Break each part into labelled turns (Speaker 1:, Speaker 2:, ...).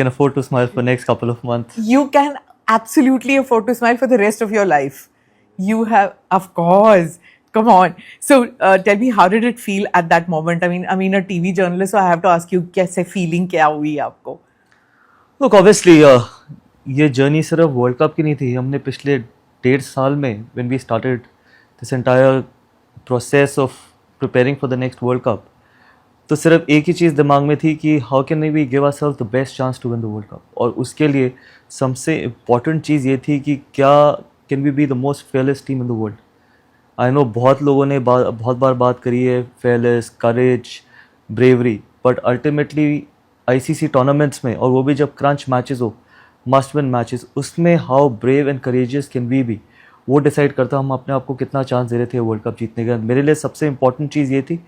Speaker 1: can afford to smile for next couple of months.
Speaker 2: You can absolutely afford to smile for the rest of your life. You have, of course. Come on. So tell me, how did it feel at that moment? I mean, a TV journalist, so I have to ask you, कैसे feeling क्या हुई आपको?
Speaker 1: Look, obviously, ये journey सिर्फ world cup की नहीं थी. हमने पिछले 1.5 साल में when we started this entire process of preparing for the next World Cup, तो सिर्फ एक ही चीज़ दिमाग में थी कि how can we give ourselves the best chance to win the world cup. और उसके लिए सबसे इम्पॉर्टेंट चीज़ ये थी कि क्या can we be the most fearless team in the world. I know बहुत लोगों ने बहुत बार बात करी है fearless, courage, bravery, but ultimately ICC tournaments में, और वो भी जब क्रंच मैचेस हो, मस्ट विन मैचेस, उसमें how brave and courageous can we be, वो डिसाइड करता हम अपने आप को कितना चांस दे रहे थे वर्ल्ड कप जीतने का. मेरे लिए सबसे इंपॉर्टेंट चीज़ ये थी.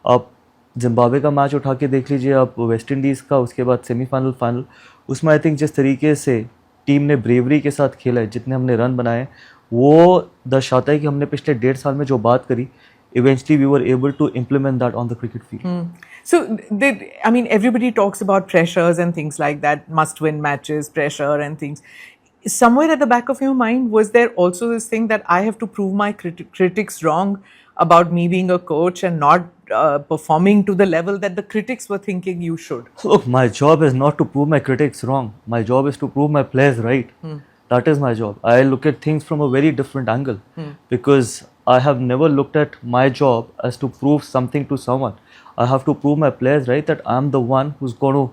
Speaker 1: आप जिम्बाब्वे का मैच उठा के देख लीजिए, आप वेस्ट इंडीज़ का, उसके बाद सेमीफाइनल, फाइनल, उसमें आई थिंक जिस तरीके से टीम ने ब्रेवरी के साथ खेला है, जितने हमने रन बनाए, वो दर्शाता है कि हमने पिछले 1.5 साल में जो बात करी, eventually we were able to implement that on the cricket field.
Speaker 2: So, everybody talks about pressures and things like that, must-win matches, pressure and things. Somewhere at the back of your mind, was there also this thing that I have to prove my critics wrong about me being a coach and not performing to the level that the critics were thinking you should?
Speaker 1: Look, my job is not to prove my critics wrong. My job is to prove my players right. That is my job. I look at things from a very different angle because I have never looked at my job as to prove something to someone. I have to prove my players right, that I'm the one who's going to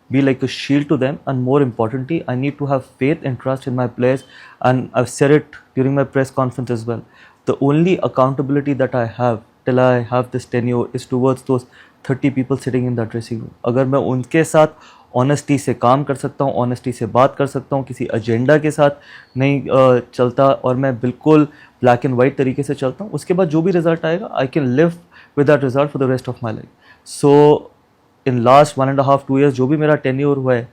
Speaker 1: be like a shield to them, and more importantly, I need to have faith and trust in my players, and I've said it during my press conference as well. The only accountability that I have till I have this tenure is towards those 30 people sitting in that dressing room. अगर मैं उनके साथ honesty से काम कर सकता हूँ, honesty से बात कर सकता हूँ, किसी एजेंडा के साथ नहीं चलता, और मैं बिल्कुल ब्लैक एंड वाइट तरीके से चलता हूँ, उसके बाद जो भी रिजल्ट आएगा, I can live with that result for the rest of my life. So in last 1.5-2 years जो भी मेरा टेन्योर हुआ है,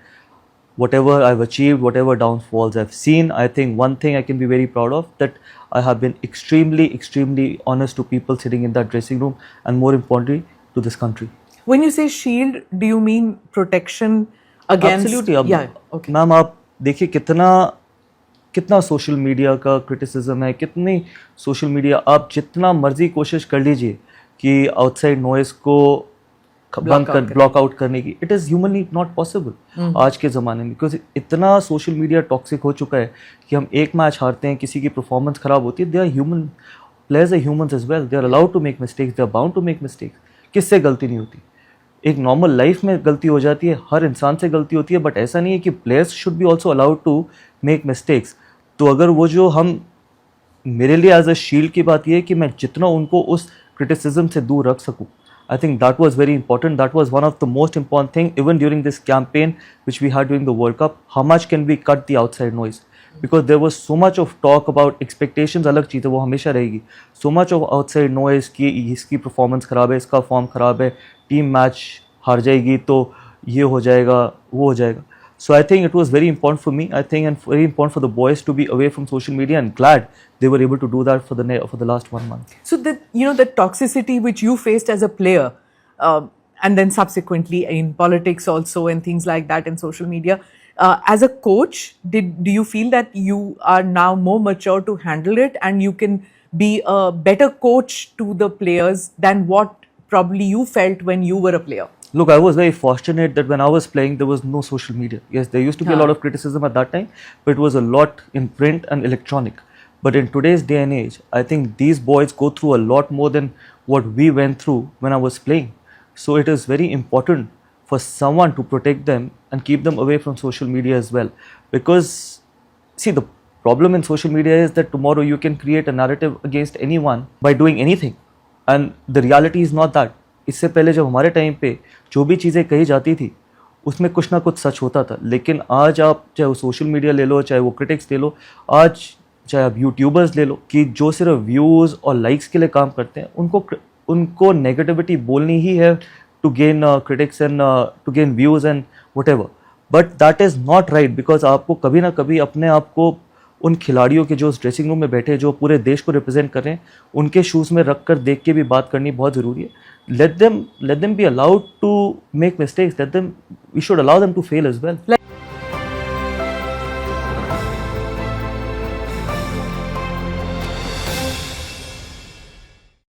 Speaker 1: whatever I've achieved, whatever downfalls I've seen, I think one thing I can be very proud of, that I have been extremely honest to people sitting in that dressing room, and more importantly to this country.
Speaker 2: When you say shield, do you mean protection against?
Speaker 1: Absolutely.
Speaker 2: Yeah, okay.
Speaker 1: Ma'am आप देखिए कितना social media का criticism है, कितनी social media, आप जितना मर्जी कोशिश कर लीजिए कि आउटसाइड नॉइस को ब्लॉक आउट करने की, it is humanly not possible आज के ज़माने में, बिकॉज इतना सोशल मीडिया टॉक्सिक हो चुका है कि हम एक मैच हारते हैं, किसी की परफॉर्मेंस ख़राब होती है, they are human, players are humans as well, they are allowed to make mistakes, they are bound to make mistakes. किससे गलती नहीं होती? एक नॉर्मल लाइफ में गलती हो जाती है, हर इंसान से गलती होती है, बट ऐसा नहीं है कि players should be also allowed to make mistakes. तो अगर वो जो हम, मेरे लिए एज अ शील्ड की बात ये है कि मैं जितना उनको उस क्रिटिसिज्म से दूर रख सकूँ, I think that was very important. That was one of the most important thing even during this campaign which we had during the World Cup. How much can we cut the outside noise? Because there was so much of talk about expectations, अलग चीज़ है, वो हमेशा रहेगी. So much of outside noise कि इसकी performance ख़राब है, इसका फॉर्म ख़राब है, टीम मैच हार जाएगी तो ये हो जाएगा, वो हो जाएगा. So I think it was very important for me, I think, and very important for the boys to be away from social media, and glad they were able to do that for the last 1 month.
Speaker 2: So the toxicity which you faced as a player, and then subsequently in politics also and things like that in social media, as a coach, do you feel that you are now more mature to handle it, and you can be a better coach to the players than what probably you felt when you were a player?
Speaker 1: Look, I was very fortunate that when I was playing, there was no social media. Yes, there used to be a lot of criticism at that time, but it was a lot in print and electronic. But in today's day and age, I think these boys go through a lot more than what we went through when I was playing. So it is very important for someone to protect them and keep them away from social media as well. Because, see, the problem in social media is that tomorrow you can create a narrative against anyone by doing anything. And the reality is not that. इससे पहले जब हमारे time पे जो भी चीज़ें कही जाती थी उसमें कुछ ना कुछ सच होता था, लेकिन आज आप चाहे वो सोशल मीडिया ले लो, चाहे वो क्रिटिक्स ले लो, आज चाहे आप यूट्यूबर्स ले लो, कि जो सिर्फ व्यूज़ और लाइक्स के लिए काम करते हैं, उनको नेगेटिविटी बोलनी ही है to gain critics and to gain views and whatever. But that is not right, because आपको कभी ना कभी अपने आप को उन खिलाड़ियों के जो उस ड्रेसिंग रूम में बैठे, जो पूरे देश को रिप्रेजेंट कर रहे हैं, उनके शूज़ में रख कर देख के भी बात करनी बहुत ज़रूरी है. Let them be allowed to make mistakes. We should allow them to fail as well.